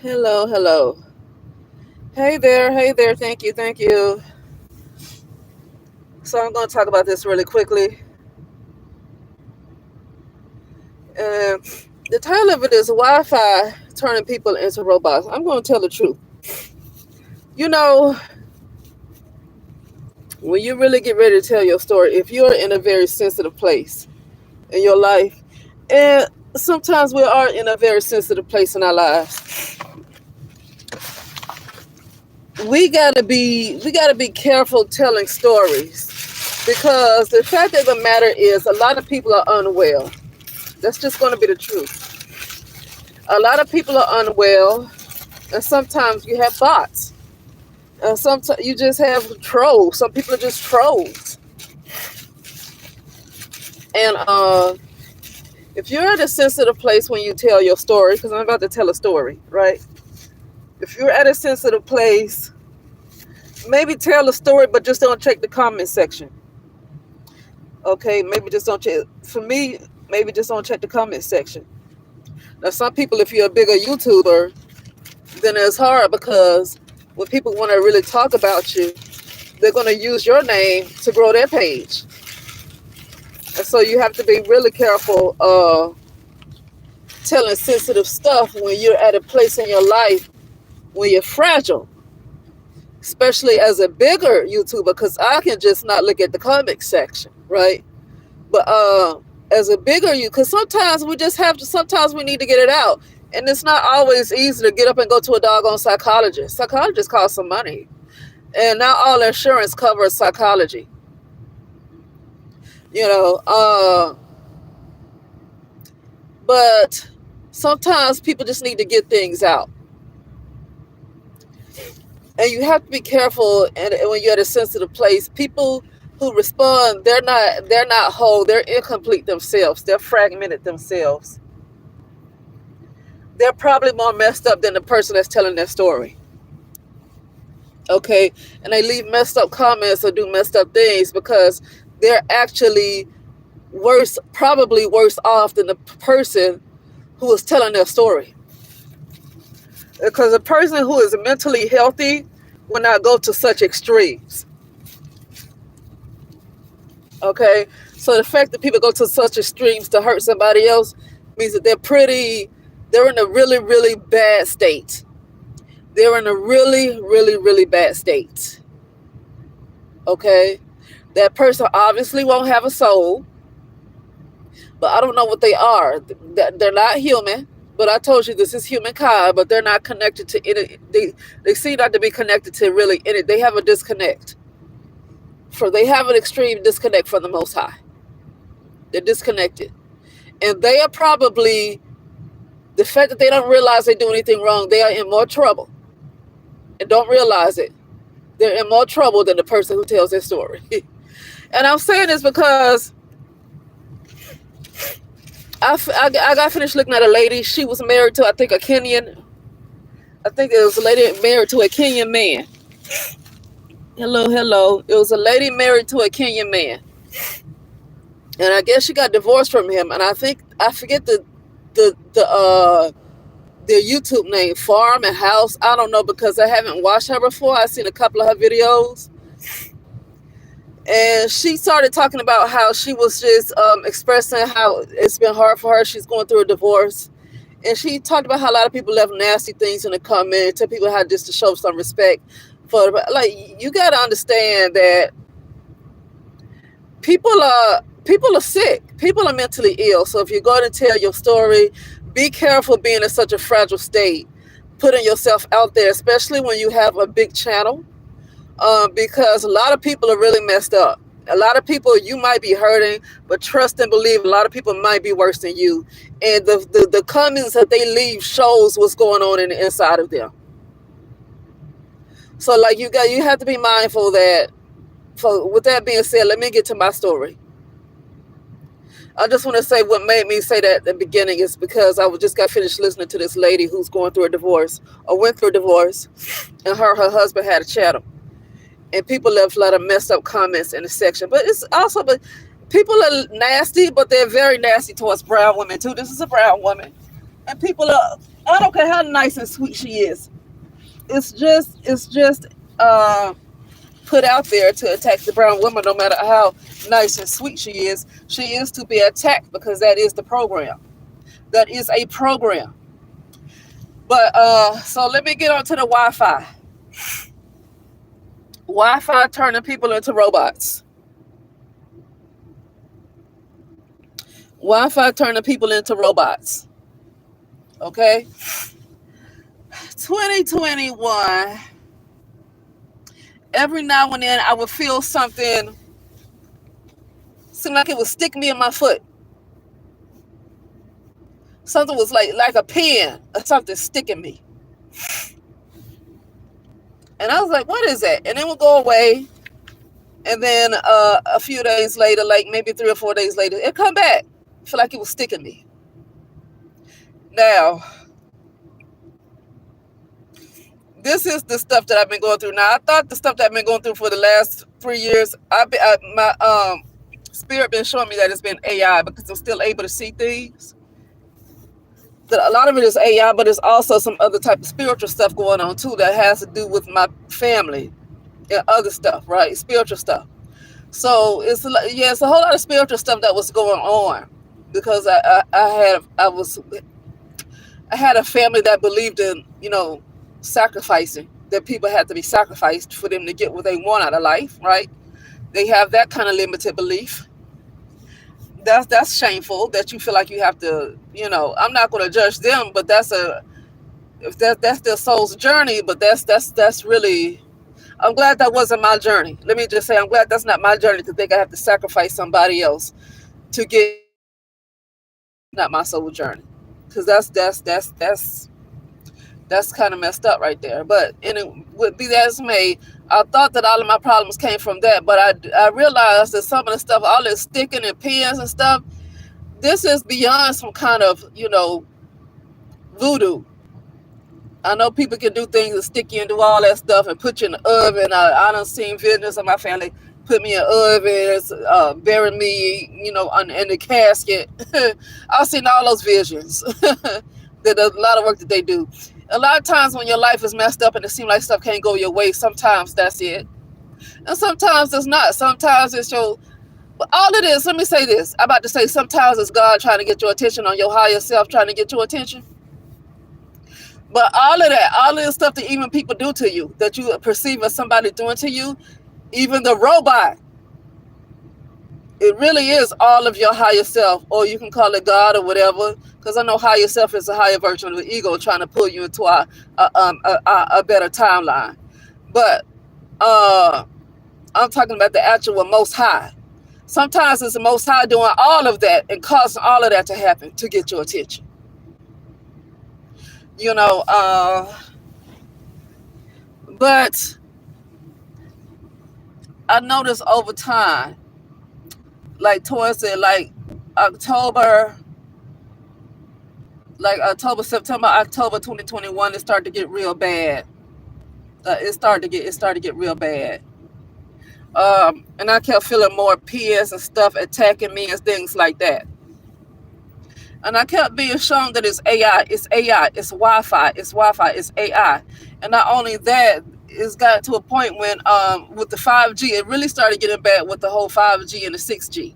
Hello, hello. Hey there. Thank you, thank you. So I'm going to talk about this really quickly. Uh, the title of it is Wi-Fi turning people into robots. I'm going to tell the truth. You know, when you really get ready to tell your story, if you're in a very sensitive place in your life, and sometimes we are in a very sensitive place in our lives, we gotta be careful telling stories because the fact of the matter is a lot of people are unwell. That's just going to be the truth. A lot of people are unwell, and sometimes you have bots, and sometimes you just have trolls. Some people are just trolls. And if you're at a sensitive place when you tell your story, because I'm about to tell a story, right? If you're at a sensitive place, maybe tell a story, but just don't check the comment section. Okay, maybe just don't check. For me, maybe just don't check the comment section. Now, some people, if you're a bigger YouTuber, then it's hard because when people want to really talk about you, they're going to use your name to grow their page. And so you have to be really careful telling sensitive stuff when you're at a place in your life when you're fragile, especially as a bigger YouTuber, because I can just not look at the comment section, right? But as a bigger you, because sometimes we just have to, sometimes we need to get it out. And it's not always easy to get up and go to a doggone psychologist. Psychologists cost some money. And not all insurance covers psychology. You know, but sometimes people just need to get things out, and you have to be careful. And when you're at a sensitive place, people who respond, they're not whole. They're incomplete themselves. They're fragmented themselves. They're probably more messed up than the person that's telling their story. Okay, and they leave messed up comments or do messed up things because they're actually worse, probably worse off than the person who is telling their story. Because a person who is mentally healthy will not go to such extremes. Okay, so the fact that people go to such extremes to hurt somebody else means that they're in a really, really bad state. They're in a really, really, really bad state. Okay, that person obviously won't have a soul, but I don't know what they are. They're not human. But I told you this is humankind, but they're not connected to any. They seem not to be connected to really any. They have a disconnect. They have an extreme disconnect from the Most High. They're disconnected, and they are probably the fact that they don't realize they do anything wrong. They are in more trouble and don't realize it. They're in more trouble than the person who tells their story. And I'm saying this because I got finished looking at a lady. She was married to, I think, a Kenyan. I think it was a lady married to a Kenyan man. Hello, hello. It was a lady married to a Kenyan man. And I guess she got divorced from him. And I think, I forget the their YouTube name, Farm and House. I don't know because I haven't watched her before. I've seen a couple of her videos. And she started talking about how she was just expressing how it's been hard for her. She's going through a divorce. And she talked about how a lot of people left nasty things in the comments, tell people how just to show some respect. Like, you got to understand that people are sick. People are mentally ill. So if you're going to tell your story, be careful being in such a fragile state, putting yourself out there, especially when you have a big channel. Because a lot of people are really messed up. A lot of people, you might be hurting, but trust and believe a lot of people might be worse than you. And the comments that they leave shows what's going on in the inside of them. So like you have to be mindful that. So with that being said, let me get to my story. I just want to say what made me say that at the beginning is because I just got finished listening to this lady who's going through a divorce or went through a divorce, and her husband had a chattel. And people left a lot of messed up comments in the section. But it's also, but people are nasty, but they're very nasty towards brown women too. This is a brown woman. And people are I don't care how nice and sweet she is. It's just uh, put out there to attack the brown woman. No matter how nice and sweet she is to be attacked because that is the program. That is a program. But so let me get on to the Wi-Fi. Wi-Fi turning people into robots. Wi-Fi turning people into robots. Okay. 2021. Every now and then I would feel something seem like it was sticking me in my foot. Something was like a pin or something sticking me. And I was like, what is that? And it would go away. And then a few days later, like maybe 3 or 4 days later, it come back. I feel like it was sticking me. Now, this is the stuff that I've been going through. Now, I thought the stuff that I've been going through for the last 3 years, my spirit been showing me that it's been AI because I'm still able to see things. That a lot of it is AI, but there's also some other type of spiritual stuff going on too that has to do with my family and other stuff, right? Spiritual stuff. So it's a whole lot of spiritual stuff that was going on because I had a family that believed in sacrificing, that people had to be sacrificed for them to get what they want out of life, right? They have that kind of limited belief. That's shameful that you feel like you have to, I'm not going to judge them, but that's their soul's journey. But that's really, I'm glad that wasn't my journey. Let me just say, I'm glad that's not my journey to think I have to sacrifice somebody else to get, not my soul journey, because that's kind of messed up right there. But and it would be that as may, I thought that all of my problems came from that, but I realized that some of the stuff, all this sticking and pins and stuff, this is beyond some kind of voodoo. I know people can do things and stick you and do all that stuff and put you in the oven. I done seen visions of my family put me in the oven, bury me, in the casket. I've seen all those visions. There's a lot of work that they do. A lot of times when your life is messed up and it seems like stuff can't go your way, sometimes that's it. And sometimes it's not. Sometimes it's but all it is, let me say this. I'm about to say sometimes it's God trying to get your attention on your higher self, trying to get your attention. But all of that, all of the stuff that even people do to you, that you perceive as somebody doing to you, even the robot, it really is all of your higher self, or you can call it God or whatever, because I know higher self is a higher version of the ego trying to pull you into a better timeline. But I'm talking about the actual Most High. Sometimes it's the Most High doing all of that and causing all of that to happen to get your attention. But I noticed over time, like towards the October, September, October 2021, it started to get real bad. It started to get real bad. And I kept feeling more peers and stuff attacking me and things like that. And I kept being shown that it's AI, it's AI, it's Wi-Fi, it's Wi-Fi, it's AI. And not only that, it's got to a point when with the 5G, it really started getting bad with the whole 5G and the 6G.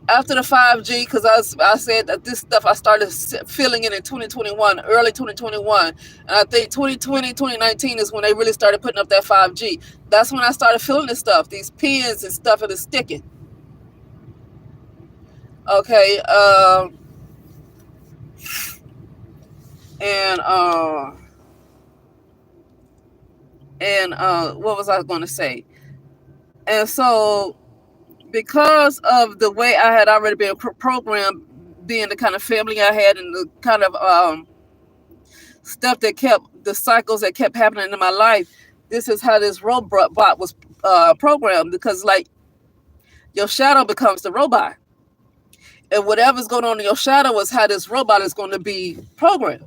After the 5G, because I said that this stuff, I started feeling it in 2021, early 2021. And I think 2020, 2019 is when they really started putting up that 5G. That's when I started feeling this stuff, these pins and stuff, and it's sticking. Okay. And what was I going to say? And so, because of the way I had already been programmed, being the kind of family I had and the kind of stuff that the cycles that kept happening in my life, this is how this robot was programmed, because like your shadow becomes the robot. And whatever's going on in your shadow is how this robot is going to be programmed.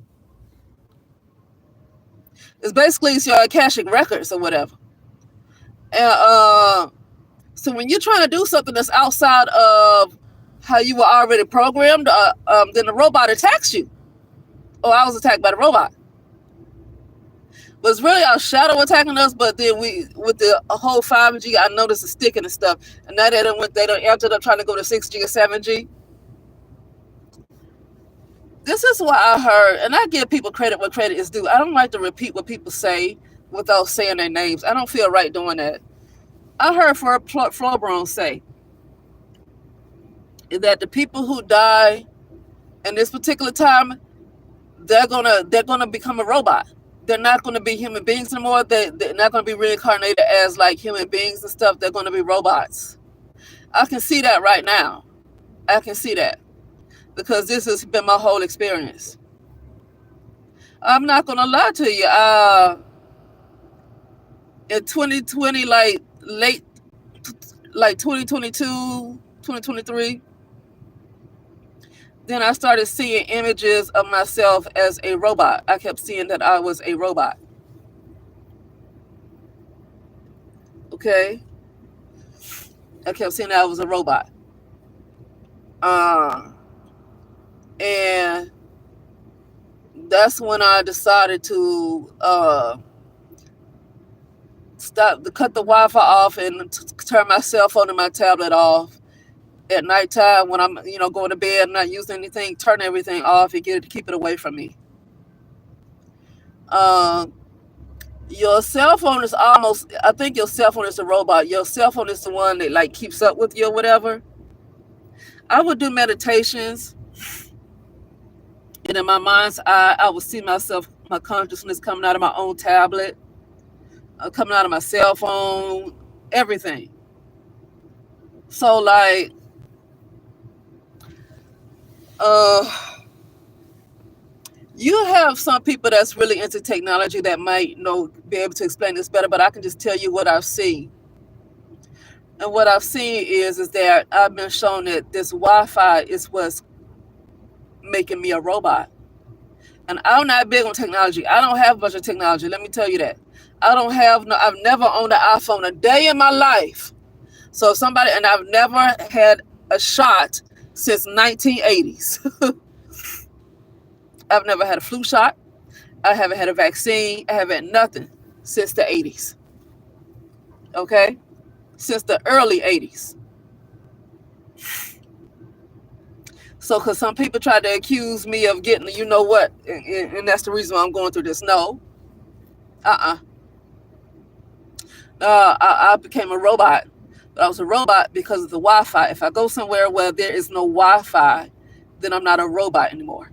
It's your Akashic records or whatever. And so when you're trying to do something that's outside of how you were already programmed, then the robot attacks you. oh, I was attacked by the robot. But it's really our shadow attacking us. But then with the whole 5G, I noticed the sticking and stuff. And now they done ended up trying to go to 6G or 7G. This is what I heard, and I give people credit where credit is due. I don't like to repeat what people say without saying their names. I don't feel right doing that. I heard Florbrone say that the people who die in this particular time, they're gonna become a robot. They're not gonna be human beings anymore. They're not gonna be reincarnated as like human beings and stuff. They're gonna be robots. I can see that right now. I can see that. Because this has been my whole experience. I'm not gonna lie to you. In 2020, like late, like 2022, 2023, then I started seeing images of myself as a robot. I kept seeing that I was a robot. Okay? I kept seeing that I was a robot. And that's when I decided to cut the Wi-Fi off and turn my cell phone and my tablet off at nighttime when I'm, going to bed, not using anything, turn everything off and keep it away from me. Your cell phone is I think your cell phone is a robot. Your cell phone is the one that like keeps up with you or whatever. I would do meditations. And in my mind's eye, I would see myself, my consciousness coming out of my own tablet, coming out of my cell phone, everything. So like, you have some people that's really into technology that might be able to explain this better, but I can just tell you what I've seen. And what I've seen is that I've been shown that this Wi-Fi is what's making me a robot. And I'm not big on technology. I don't have a bunch of technology. Let me tell you that. I've never owned an iPhone a day in my life. So and I've never had a shot since 1980s. I've never had a flu shot. I haven't had a vaccine. I haven't had nothing since the 80s. Okay? Since the early 80s. So, because some people try to accuse me of getting, you know what, and that's the reason why I'm going through this. No. I became a robot. But I was a robot because of the Wi-Fi. If I go somewhere where there is no Wi-Fi, then I'm not a robot anymore.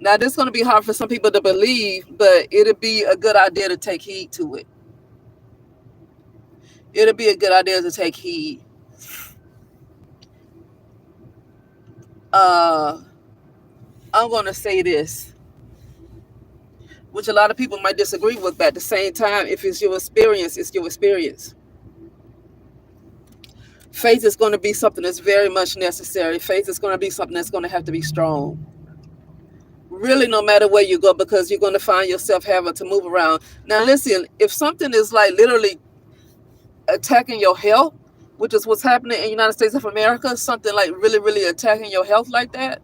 Now, this is going to be hard for some people to believe, but it'll be a good idea to take heed to it. It'll be a good idea to take heed. I'm going to say this, which a lot of people might disagree with, but at the same time, if it's your experience, it's your experience. Faith is going to be something that's very much necessary. Faith is going to be something that's going to have to be strong. Really, no matter where you go, because you're going to find yourself having to move around. Now, listen, if something is like literally attacking your health, which is what's happening in the United States of America, something like really, really attacking your health like that,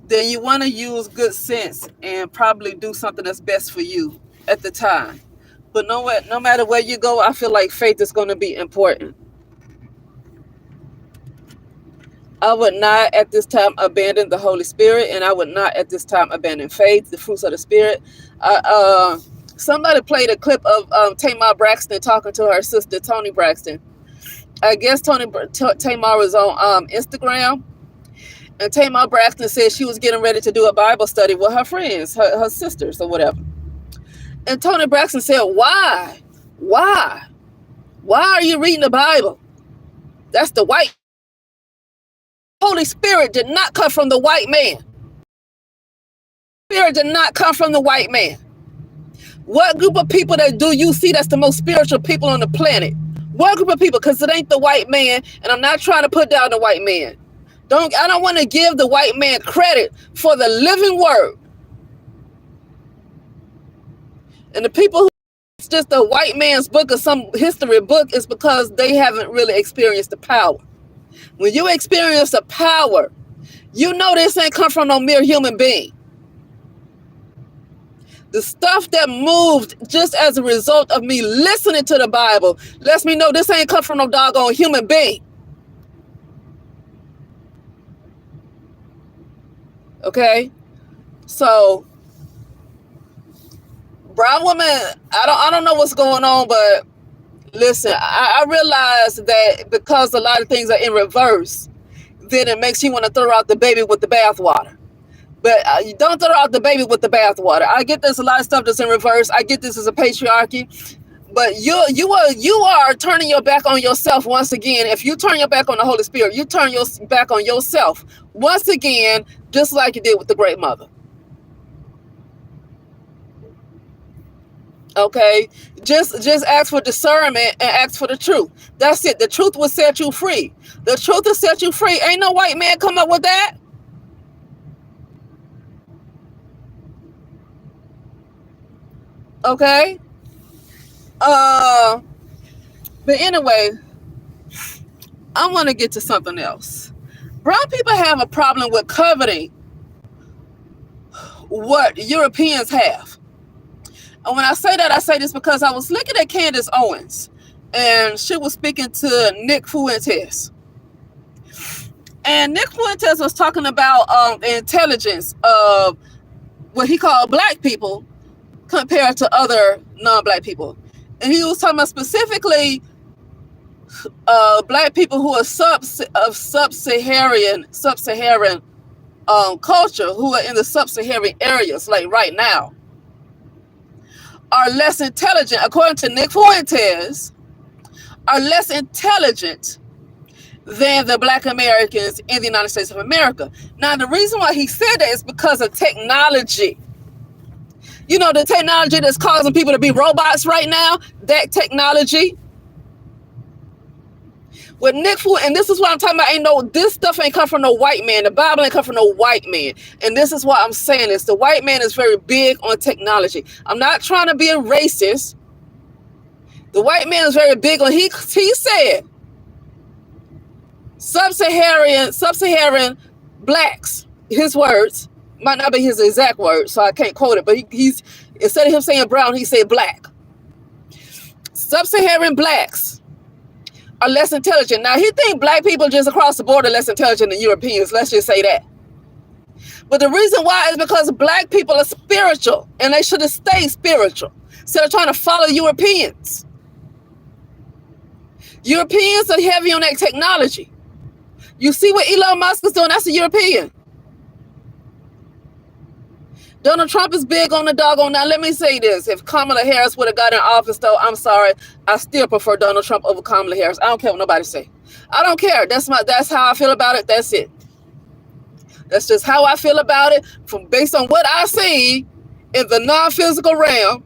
then you want to use good sense and probably do something that's best for you at the time. But no matter where you go, I feel like faith is going to be important. I would not at this time abandon the Holy Spirit, and I would not at this time abandon faith, the fruits of the Spirit. Somebody played a clip of Tamar Braxton talking to her sister, Toni Braxton. I guess Tamar was on Instagram, and Tamar Braxton said she was getting ready to do a Bible study with her friends, her sisters or whatever. And Toni Braxton said, why? Why are you reading the Bible? That's the white. Holy Spirit did not come from the white man. Spirit did not come from the white man. What group of people that do you see that's the most spiritual people on the planet? What group of people? Because it ain't the white man, and I'm not trying to put down the white man. I don't want to give the white man credit for the living word. And the people who it's just a white man's book or some history book is because they haven't really experienced the power. When you experience the power, You know this ain't come from no mere human being. The stuff that moved just as a result of me listening to the Bible lets me know this ain't come from no doggone human being. Okay? So, brown women, I don't know what's going on, but listen, I realize that because a lot of things are in reverse, then it makes you want to throw out the baby with the bathwater. But you don't throw out the baby with the bathwater. I get there's a lot of stuff that's in reverse. I get this as a patriarchy. But you are turning your back on yourself once again. If you turn your back on the Holy Spirit, you turn your back on yourself once again, just like you did with the Great Mother. Okay? Just ask for discernment and ask for the truth. That's it. The truth will set you free. The truth will set you free. Ain't no white man come up with that. Okay? But anyway, I want to get to something else. Brown people have a problem with coveting what Europeans have. And when I say that, I say this because I was looking at Candace Owens, and she was speaking to Nick Fuentes. And Nick Fuentes was talking about the intelligence of what he called black people compared to other non-black people. And he was talking about specifically black people who are sub-Saharan culture, who are in the sub-Saharan areas, like right now, are less intelligent, according to Nick Fuentes, are less intelligent than the black Americans in the United States of America. Now, the reason why he said that is because of technology. You know, the technology that's causing people to be robots right now, that technology. With Nick Fuentes, and this is what I'm talking about, this stuff ain't come from no white man. The Bible ain't come from no white man. And this is why I'm saying this. The white man is very big on technology. I'm not trying to be a racist. The white man is very big on, he said, sub-Saharan blacks, his words, might not be his exact words, so I can't quote it, but he's instead of him saying brown, he said black. Sub-Saharan blacks are less intelligent. Now, he think black people just across the board are less intelligent than Europeans. Let's just say that. But the reason why is because black people are spiritual, and they should have stayed spiritual instead of trying to follow Europeans. Europeans are heavy on that technology. You see what Elon Musk is doing? That's a European. Donald Trump is big on the doggone. Now, let me say this. If Kamala Harris would have got in office, though, I'm sorry. I still prefer Donald Trump over Kamala Harris. I don't care what nobody say. I don't care. That's how I feel about it. That's it. That's just how I feel about it. Based on what I see in the non-physical realm,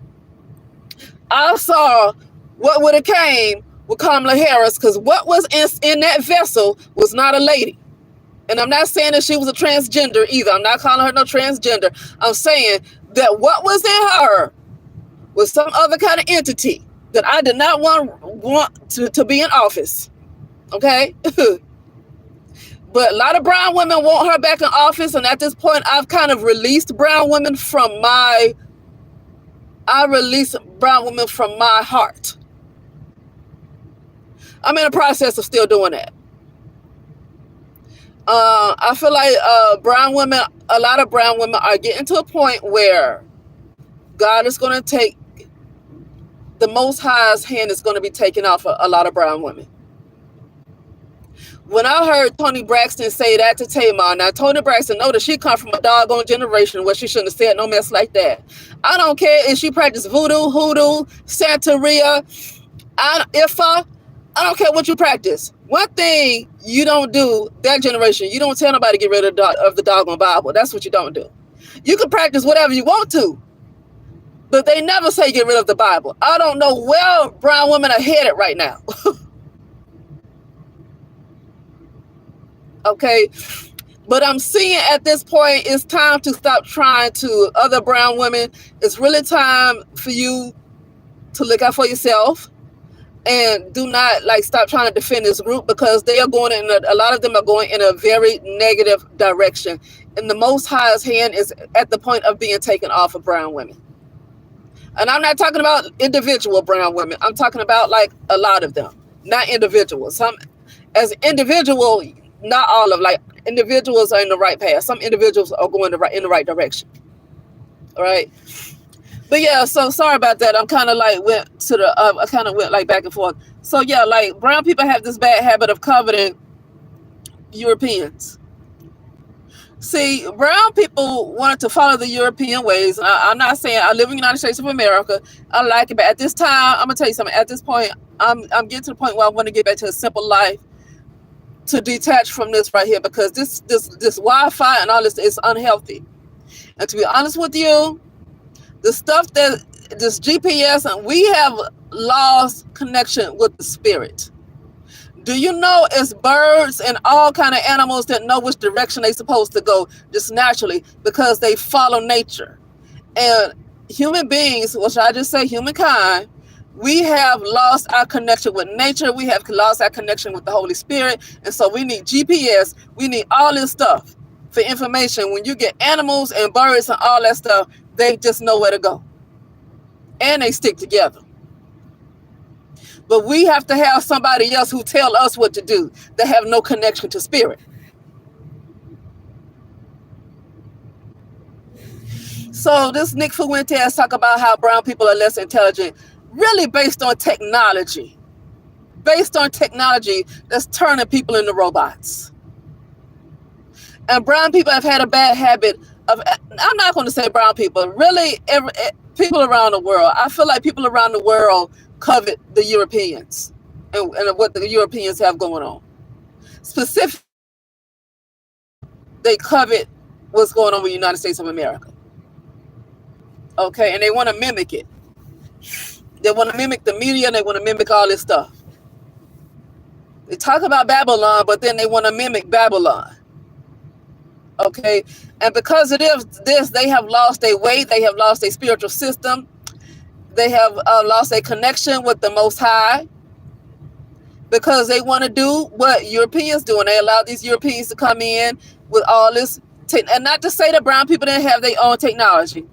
I saw what would have came with Kamala Harris, because what was in that vessel was not a lady. And I'm not saying that she was a transgender either. I'm not calling her no transgender. I'm saying that what was in her was some other kind of entity that I did not want to be in office. Okay? But a lot of brown women want her back in office. And at this point, I've kind of released brown women from my heart. I'm in the process of still doing that. I feel like a lot of brown women are getting to a point where God is going to take, the Most High's hand is going to be taken off a lot of brown women. When I heard Toni Braxton say that to Tamar, now Toni Braxton know that she come from a doggone generation where she shouldn't have said no mess like that. I don't care if she practiced voodoo, hoodoo, Santeria, Ifa. I don't care what you practice. One thing you don't do, that generation, you don't tell nobody to get rid of the doggone Bible. That's what you don't do. You can practice whatever you want to, but they never say get rid of the Bible. I don't know where brown women are headed right now. Okay? But I'm seeing at this point, it's time to stop trying to other brown women. It's really time for you to look out for yourself. and do not like stop trying to defend this group, because they are going in a lot of them are going in a very negative direction, and the Most High's hand is at the point of being taken off of brown women. And I'm not talking about individual brown women. I'm talking about like a lot of them, not individuals. Some as individual, not all of like individuals are in the right path. Some individuals are going in the right direction. All right. But yeah, so sorry about that. I'm kind of like went to the I kind of went like back and forth. So yeah, like brown people have this bad habit of coveting Europeans. See, brown people wanted to follow the European ways. I'm not saying I live in the United States of America. I like it, but at this time, I'm gonna tell you something. At this point, I'm getting to the point where I want to get back to a simple life, to detach from this right here, because this Wi-Fi and all this is unhealthy. And to be honest with you, the stuff that this GPS, and we have lost connection with the spirit. Do you know it's birds and all kind of animals that know which direction they're supposed to go just naturally, because they follow nature? And human beings, which I just say humankind, we have lost our connection with nature. We have lost our connection with the Holy Spirit. And so we need GPS. We need all this stuff for information. When you get animals and birds and all that stuff, they just know where to go. And they stick together. But we have to have somebody else who tell us what to do, that have no connection to spirit. So this Nick Fuentes talk about how brown people are less intelligent, really based on technology. Based on technology that's turning people into robots. And brown people have had a bad habit of, I'm not going to say brown people, really people around the world. I feel like people around the world covet the Europeans and what the Europeans have going on. Specifically, they covet what's going on with the United States of America. Okay, and they want to mimic it. They want to mimic the media, and they want to mimic all this stuff. They talk about Babylon, but then they want to mimic Babylon. Okay, and because of this, they have lost their way. They have lost their spiritual system. They have lost their connection with the Most High, because they want to do what Europeans do, and they allow these Europeans to come in with all this. And not to say that brown people didn't have their own technology,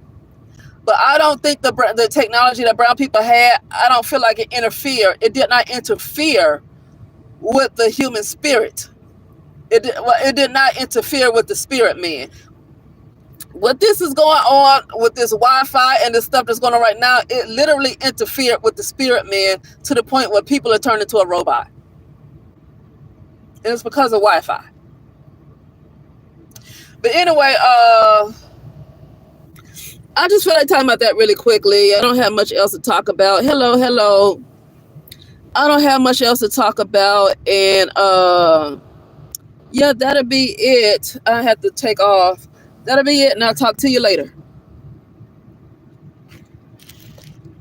but I don't think the technology that brown people had, I don't feel like it interfered. It did not interfere with the human spirit. It did not interfere with the spirit man. What this is going on with this Wi-Fi and the stuff that's going on right now, it literally interfered with the spirit man to the point where people are turned into a robot. And it's because of Wi-Fi. But anyway, I just feel like talking about that really quickly. I don't have much else to talk about. Hello. I don't have much else to talk about. And yeah, that'll be it. I have to take off. That'll be it, and I'll talk to you later.